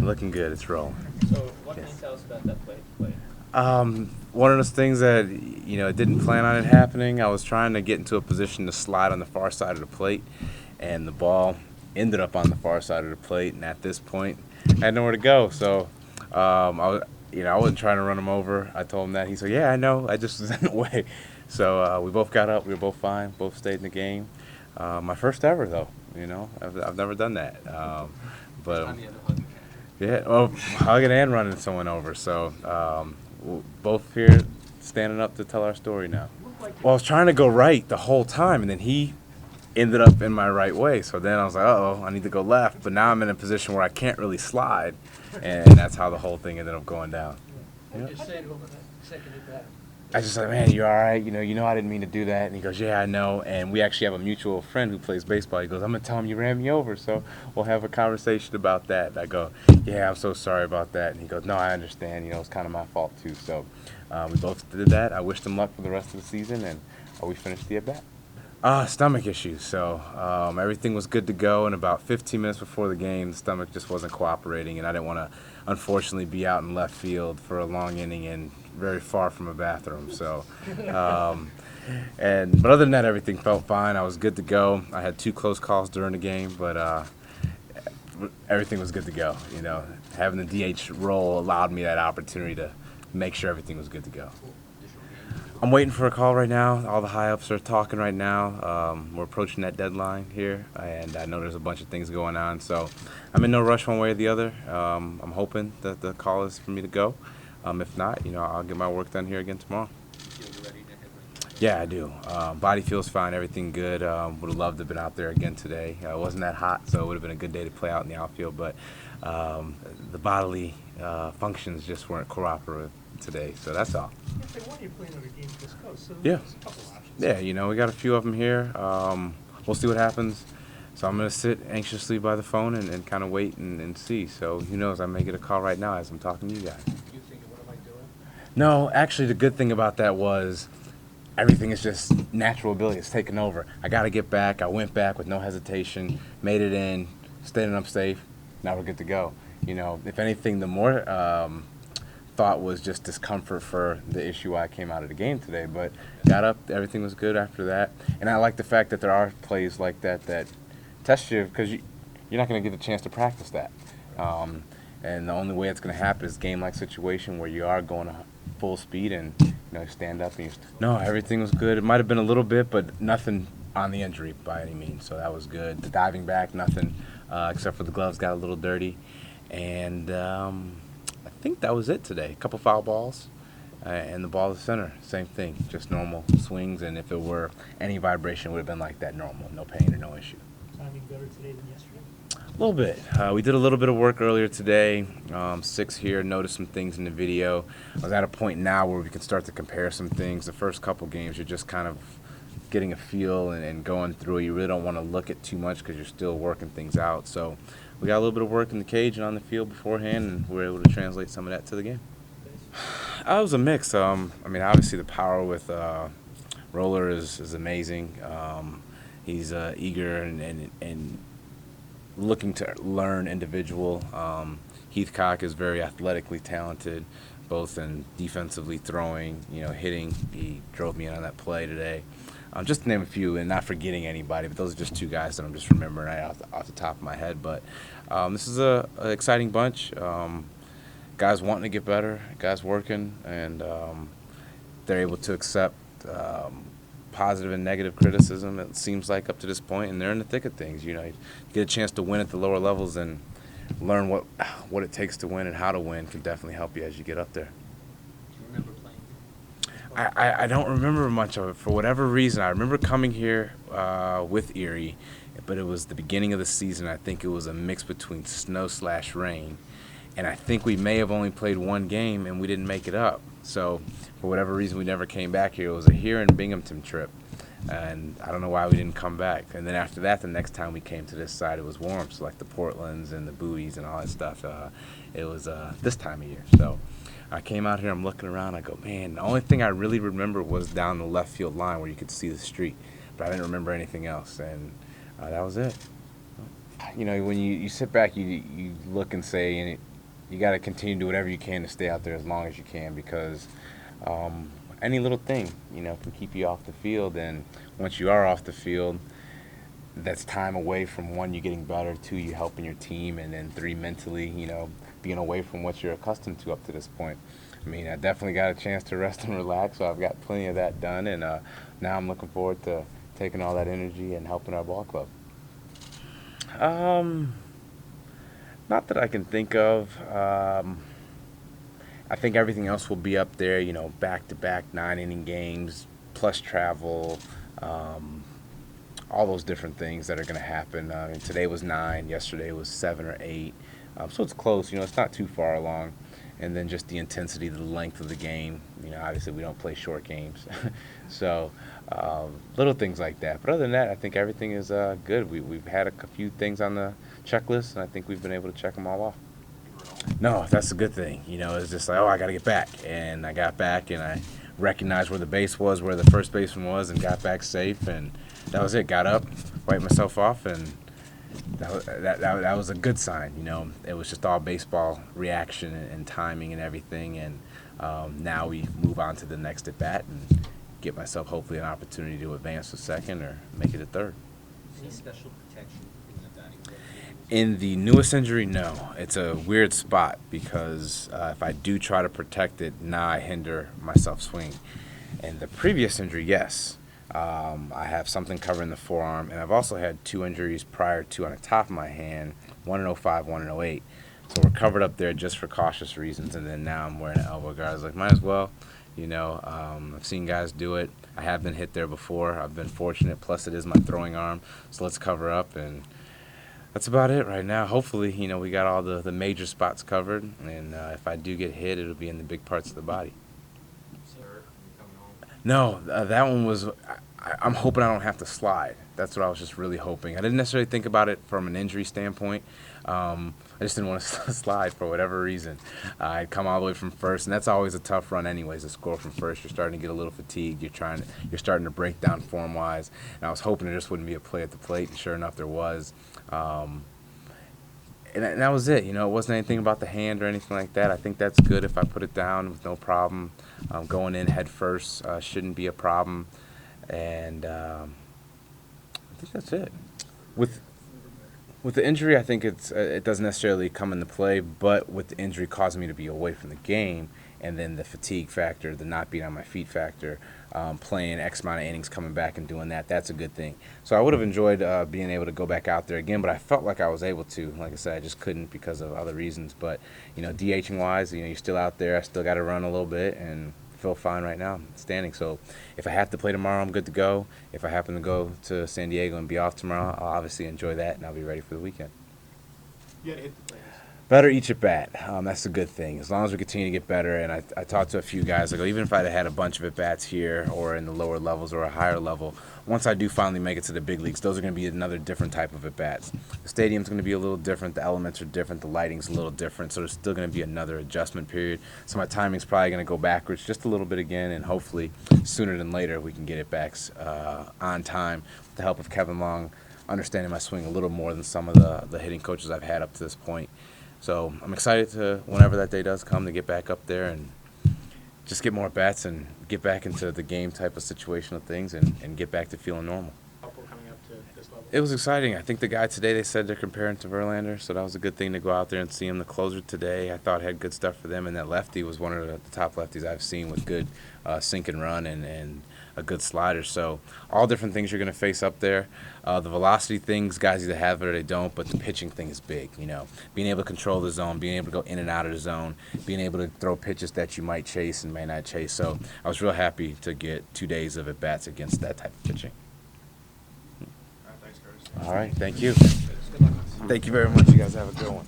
looking good. It's rolling. So what can you tell us about that play? One of those things that, I didn't plan on it happening. I was trying to get into a position to slide on the far side of the plate, and the ball ended up on the far side of the plate. And at this point, I had nowhere to go. So, I wasn't trying to run him over. I told him that. He said, "Yeah, I know. I just was in the way." So we both got up. We were both fine. Both stayed in the game. My first ever, though. I've never done that. But yeah, well, hugging and running someone over. So we're both here standing up to tell our story now. Well, I was trying to go right the whole time, and then he ended up in my right way. So then I was like, uh-oh, I need to go left. But now I'm in a position where I can't really slide, and that's how the whole thing ended up going down. I just say to him the second at bat. I just like, man, you all right? I didn't mean to do that. And he goes, yeah, I know. And we actually have a mutual friend who plays baseball. He goes, I'm going to tell him you ran me over. So we'll have a conversation about that. And I go, yeah, I'm so sorry about that. And he goes, no, I understand. It's kind of my fault too. So we both did that. I wished him luck for the rest of the season, and we finished the at-bat. Stomach issues. So everything was good to go, and about 15 minutes before the game, the stomach just wasn't cooperating, and I didn't want to, unfortunately, be out in left field for a long inning and very far from a bathroom. So, but other than that, everything felt fine. I was good to go. I had 2 close calls during the game, but everything was good to go. Having the DH role allowed me that opportunity to make sure everything was good to go. I'm waiting for a call right now. All the high-ups are talking right now. We're approaching that deadline here, and I know there's a bunch of things going on. So I'm in no rush one way or the other. I'm hoping that the call is for me to go. If not, I'll get my work done here again tomorrow. Yeah, I do. Body feels fine. Everything good. Would have loved to have been out there again today. It wasn't that hot, so it would have been a good day to play out in the outfield. But the bodily functions just weren't cooperative today, so that's all. Yeah. Yeah, we got a few of them here. We'll see what happens. So I'm going to sit anxiously by the phone and kind of wait and see. So who knows, I may get a call right now as I'm talking to you guys. You think, what am I doing? No, actually the good thing about that was everything is just natural ability. It's taken over. I got to get back. I went back with no hesitation, made it in, stayed up safe. Now we're good to go. If anything, the more thought was just discomfort for the issue why I came out of the game today. But got up, everything was good after that. And I like the fact that there are plays like that test you, because you're not going to get a chance to practice that. And the only way it's going to happen is game-like situation where you are going full speed and stand up. And no, everything was good. It might have been a little bit, but nothing on the injury by any means. So that was good. The diving back, nothing except for the gloves got a little dirty. And I think that was it today. A couple foul balls and the ball to center. Same thing, just normal swings. And if it were any vibration, it would have been like that normal. No pain or no issue. Timing better today than yesterday? A little bit. We did a little bit of work earlier today. 6 here, noticed some things in the video. I was at a point now where we can start to compare some things. The first couple games, you're just kind of getting a feel and going through it. You really don't want to look at too much because you're still working things out. So we got a little bit of work in the cage and on the field beforehand, and we were able to translate some of that to the game. It was a mix. Obviously the power with Roller is amazing. He's eager and looking to learn individual. Heathcock is very athletically talented, both in defensively throwing, hitting. He drove me in on that play today. Just to name a few, and not forgetting anybody, but those are just 2 guys that I'm just remembering right off the top of my head. But this is an exciting bunch. Guys wanting to get better, guys working, and they're able to accept positive and negative criticism, it seems like, up to this point, and they're in the thick of things. You get a chance to win at the lower levels and learn what it takes to win and how to win can definitely help you as you get up there. Do you remember playing? I don't remember much of it for whatever reason. I remember coming here with Erie, but it was the beginning of the season. I think it was a mix between snow/rain, and I think we may have only played 1 game and we didn't make it up. So for whatever reason, we never came back here. It was a here in Binghamton trip, and I don't know why we didn't come back. And then after that, the next time we came to this side, it was warm, so like the Portlands and the Bowies and all that stuff. It was this time of year. So I came out here, I'm looking around, I go, man, the only thing I really remember was down the left field line where you could see the street, but I didn't remember anything else, and that was it. When you sit back, you look and say, and you got to continue to do whatever you can to stay out there as long as you can, because any little thing, can keep you off the field. And once you are off the field, that's time away from, one, you getting better, two, you helping your team, and then three, mentally, being away from what you're accustomed to up to this point. I mean, I definitely got a chance to rest and relax, so I've got plenty of that done, and now I'm looking forward to taking all that energy and helping our ball club. Not that I can think of. I think everything else will be up there, back-to-back 9-inning games, plus travel, all those different things that are going to happen. Today was 9, yesterday was 7 or 8, so it's close. It's not too far along. And then just the intensity, the length of the game. Obviously we don't play short games, so little things like that. But other than that, I think everything is good. We've had a few things on the checklist, and I think we've been able to check them all off. No, that's a good thing. It's just like, oh, I got to get back. And I got back, and I recognized where the base was, where the first baseman was, and got back safe. And that was it. Got up, wiped myself off, and that was a good sign. It was just all baseball reaction and timing and everything. And now we move on to the next at bat and get myself hopefully an opportunity to advance to second or make it to third. Any special protection in the batting glove? In the newest injury, no. It's a weird spot because if I do try to protect it, now I hinder myself swinging. And the previous injury, yes. I have something covering the forearm, and I've also had 2 injuries prior to on the top of my hand, one in '05, one in '08. So we're covered up there just for cautious reasons, and then now I'm wearing an elbow guard. I was like, might as well. I've seen guys do it. I have been hit there before. I've been fortunate, plus it is my throwing arm, so let's cover up, and that's about it right now. Hopefully, we got all the major spots covered, and if I do get hit, it'll be in the big parts of the body. No, that one was, I'm hoping I don't have to slide. That's what I was just really hoping. I didn't necessarily think about it from an injury standpoint. I just didn't want to slide for whatever reason. I'd come all the way from first, and that's always a tough run anyways, to score from first. You're starting to get a little fatigued. You're starting to break down form-wise. And I was hoping there just wouldn't be a play at the plate, and sure enough, there was. And that was it. It wasn't anything about the hand or anything like that. I think that's good if I put it down with no problem. Going in head first shouldn't be a problem. And I think that's it. With the injury, I think it doesn't necessarily come into play, but with the injury causing me to be away from the game, and then the fatigue factor, the not being on my feet factor, playing X amount of innings, coming back and doing that's a good thing. So I would have enjoyed being able to go back out there again, but I felt like I was able to. Like I said, I just couldn't because of other reasons. But, DHing wise, you're still out there. I still got to run a little bit and feel fine right now, standing. So if I have to play tomorrow, I'm good to go. If I happen to go to San Diego and be off tomorrow, I'll obviously enjoy that, and I'll be ready for the weekend. You gotta hit the players. Better each at bat. That's a good thing. As long as we continue to get better, and I talked to a few guys, even if I'd had a bunch of at bats here or in the lower levels or a higher level, once I do finally make it to the big leagues, those are going to be another different type of at bats. The stadium's going to be a little different. The elements are different. The lighting's a little different. So there's still going to be another adjustment period. So my timing's probably going to go backwards just a little bit again, and hopefully sooner than later we can get it back on time with the help of Kevin Long, understanding my swing a little more than some of the hitting coaches I've had up to this point. So I'm excited to, whenever that day does come, to get back up there and just get more bats and get back into the game type of situational things and get back to feeling normal. Coming up to this level. It was exciting. I think the guy today, they said they're comparing to Verlander, so that was a good thing to go out there and see him. The closer today, I thought had good stuff for them, and that lefty was one of the top lefties I've seen with good sink and run and a good slider. So all different things you're going to face up there. The velocity things, guys either have it or they don't, but the pitching thing is big. Being able to control the zone, being able to go in and out of the zone, being able to throw pitches that you might chase and may not chase. So I was real happy to get 2 days of at-bats against that type of pitching. All right, thanks, Curtis. All right, thank you. Good luck. Thank you very much. You guys have a good one.